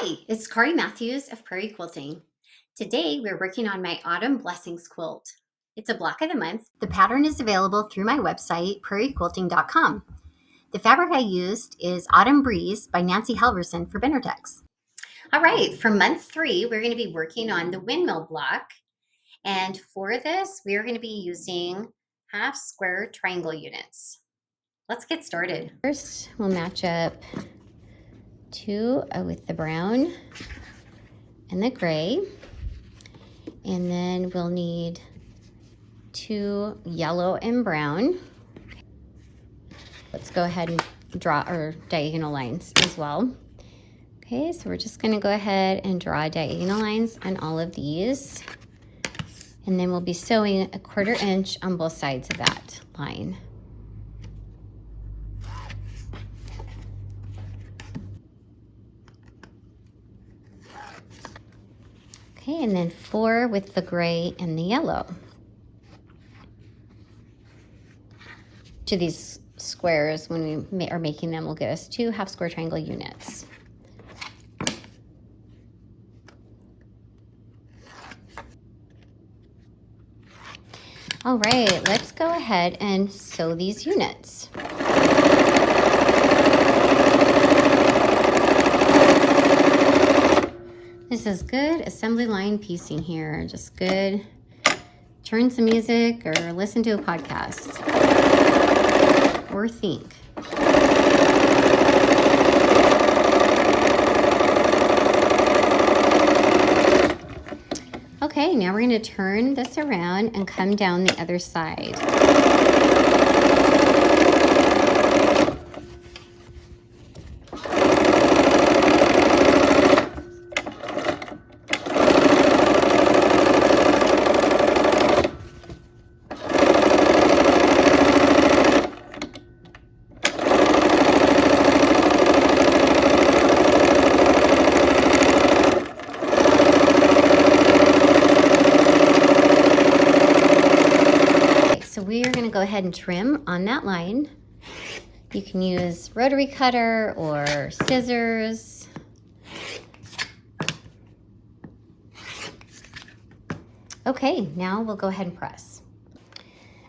Hi, it's Kari Mathews of Prairie Quilting. Today we're working on my Autumn Blessings quilt. It's a block of the month. The pattern is available through my website, prairiequilting.com. The fabric I used is Autumn Breeze by Nancy Halvorsen for Benartex. All right, for month 3, we're going to be working on the windmill block. And for this, we are going to be using half square triangle units. Let's get started. First, we'll match up 2 with the brown and the gray, and then we'll need 2 yellow and brown. Let's go ahead and draw our diagonal lines as well. Okay, so we're just going to go ahead and draw diagonal lines on all of these, and then we'll be sewing 1/4 inch on both sides of that line. Okay, and then 4 with the gray and the yellow. Each of these squares, when we are making them, will give us 2 half square triangle units. All right, let's go ahead and sew these units. This is good assembly line piecing here, just good. Turn some music or listen to a podcast or think. Okay, now we're going to turn this around and come down the other side. We are going to go ahead and trim on that line. You can use rotary cutter or scissors. Okay, now we'll go ahead and press.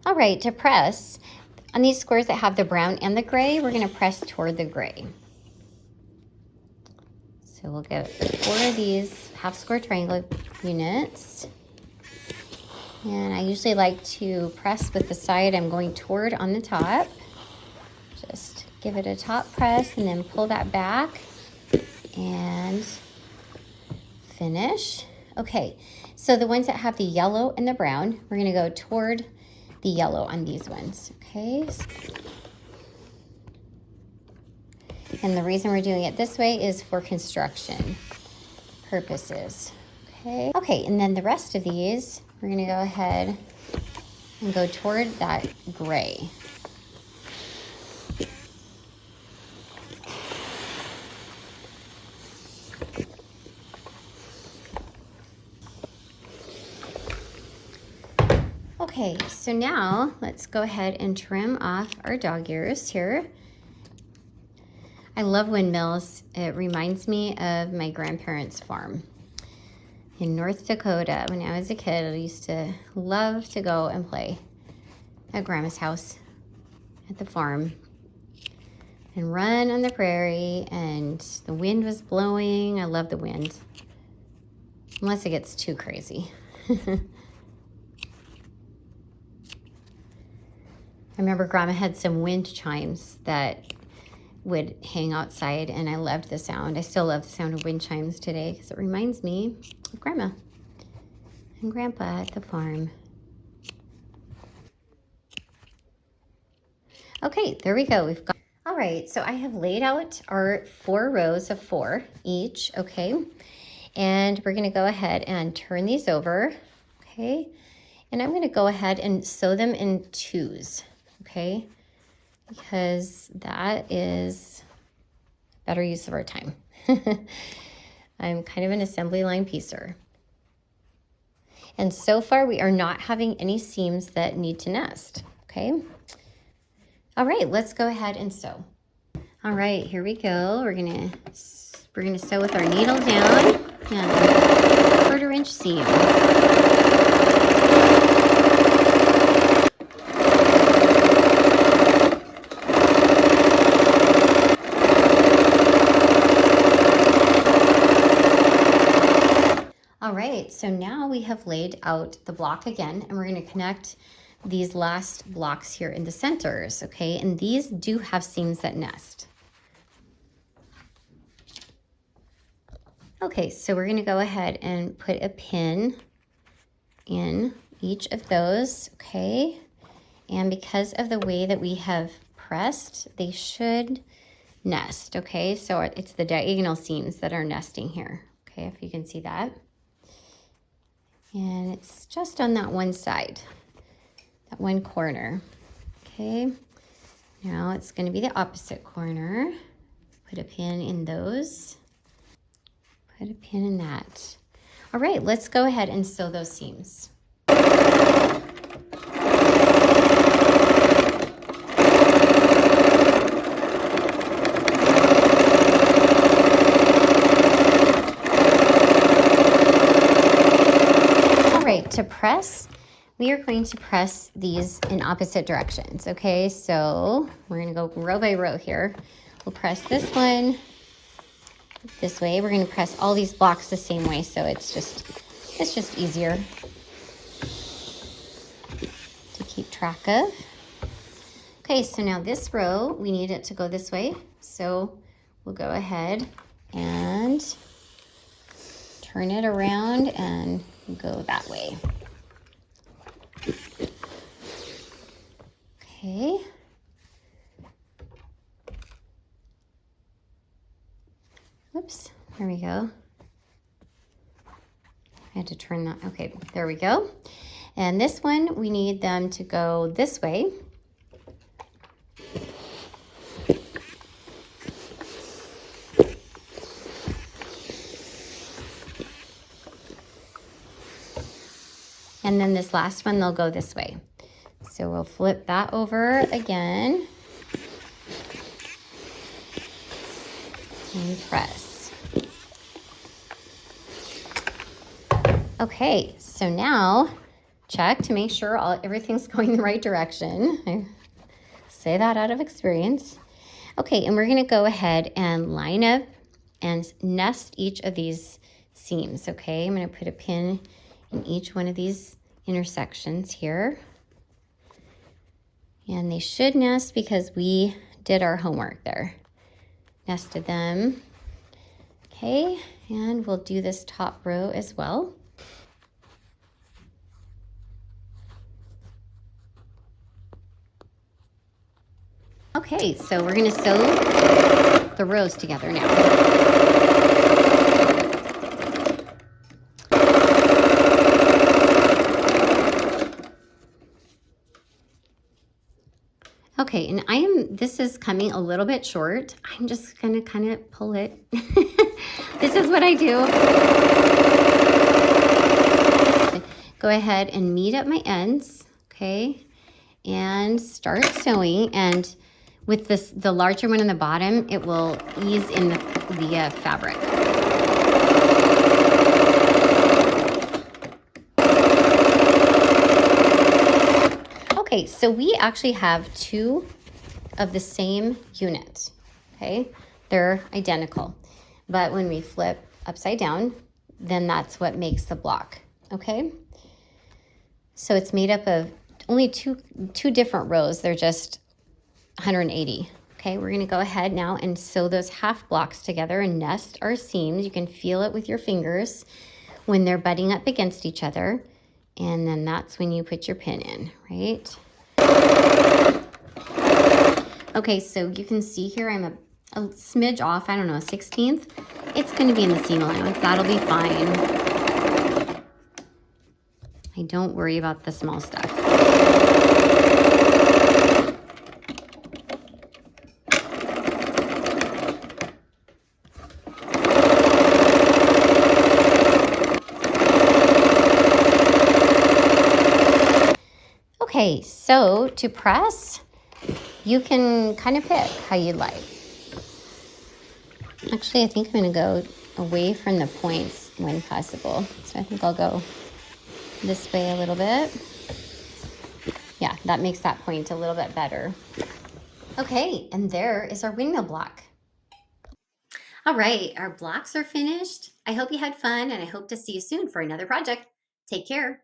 All right, to press, on these squares that have the brown and the gray, we're going to press toward the gray. So we'll get 4 of these half square triangle units. And I usually like to press with the side I'm going toward on the top. Just give it a top press and then pull that back and finish. Okay, so the ones that have the yellow and the brown, we're gonna go toward the yellow on these ones, okay? And the reason we're doing it this way is for construction purposes, okay? Okay, and then the rest of these, we're going to go ahead and go toward that gray. Okay, so now let's go ahead and trim off our dog ears here. I love windmills. It reminds me of my grandparents' farm in North Dakota. When I was a kid, I used to love to go and play at Grandma's house at the farm and run on the prairie, and the wind was blowing. I love the wind, unless it gets too crazy. I remember Grandma had some wind chimes that would hang outside, and I loved the sound. I still love the sound of wind chimes today because it reminds me of Grandma and Grandpa at the farm. Okay, there we go. We've got. All right, so I have laid out our 4 rows of 4 each, okay? And we're gonna go ahead and turn these over, okay? And I'm gonna go ahead and sew them in 2s, okay? Because that is better use of our time. I'm kind of an assembly line piecer. And so far we are not having any seams that need to nest, okay? All right, let's go ahead and sew. All right, here we go. We're gonna We're going to sew with our needle down and a 1/4 inch seam. All right, so now we have laid out the block again, and we're going to connect these last blocks here in the centers, okay? And these do have seams that nest. Okay, so we're going to go ahead and put a pin in each of those, okay? And because of the way that we have pressed, they should nest, okay? So it's the diagonal seams that are nesting here, okay, if you can see that. And it's just on that one side, that one corner, okay? Now it's going to be the opposite corner. Put a pin in those. Put a pin in that. All right, let's go ahead and sew those seams. To press, we are going to press these in opposite directions, okay? So we're going to go row by row here. We'll press this one this way. We're going to press all these blocks the same way, so it's just easier to keep track of. Okay, so now this row, we need it to go this way, so we'll go ahead and turn it around and go that way. Okay. Oops, there we go. I had to turn that. Okay, there we go. And this one, we need them to go this way. And then this last one, they'll go this way. So we'll flip that over again and press. Okay, so now check to make sure everything's going the right direction. I say that out of experience. Okay, and we're gonna go ahead and line up and nest each of these seams, okay? I'm gonna put a pin in each one of these intersections here. And they should nest because we did our homework there. Nested them. Okay, and we'll do this top row as well. Okay, so we're gonna sew the rows together now. Okay, and this is coming a little bit short. I'm just gonna kind of pull it. This is what I do. Go ahead and meet at my ends, okay? And start sewing, and with the larger one on the bottom, it will ease in the fabric. Okay, so we actually have 2 of the same unit, okay? They're identical, but when we flip upside down, then that's what makes the block, okay? So it's made up of only two different rows. They're just 180, okay? We're gonna go ahead now and sew those half blocks together and nest our seams. You can feel it with your fingers when they're butting up against each other. And then that's when you put your pin in, right? Okay, so you can see here I'm a smidge off, I don't know, a 1/16. It's gonna be in the seam allowance, that'll be fine. I don't worry about the small stuff. Okay, so to press, you can kind of pick how you like. Actually, I think I'm going to go away from the points when possible. So I think I'll go this way a little bit. Yeah, that makes that point a little bit better. Okay, and there is our windmill block. All right, our blocks are finished. I hope you had fun, and I hope to see you soon for another project. Take care.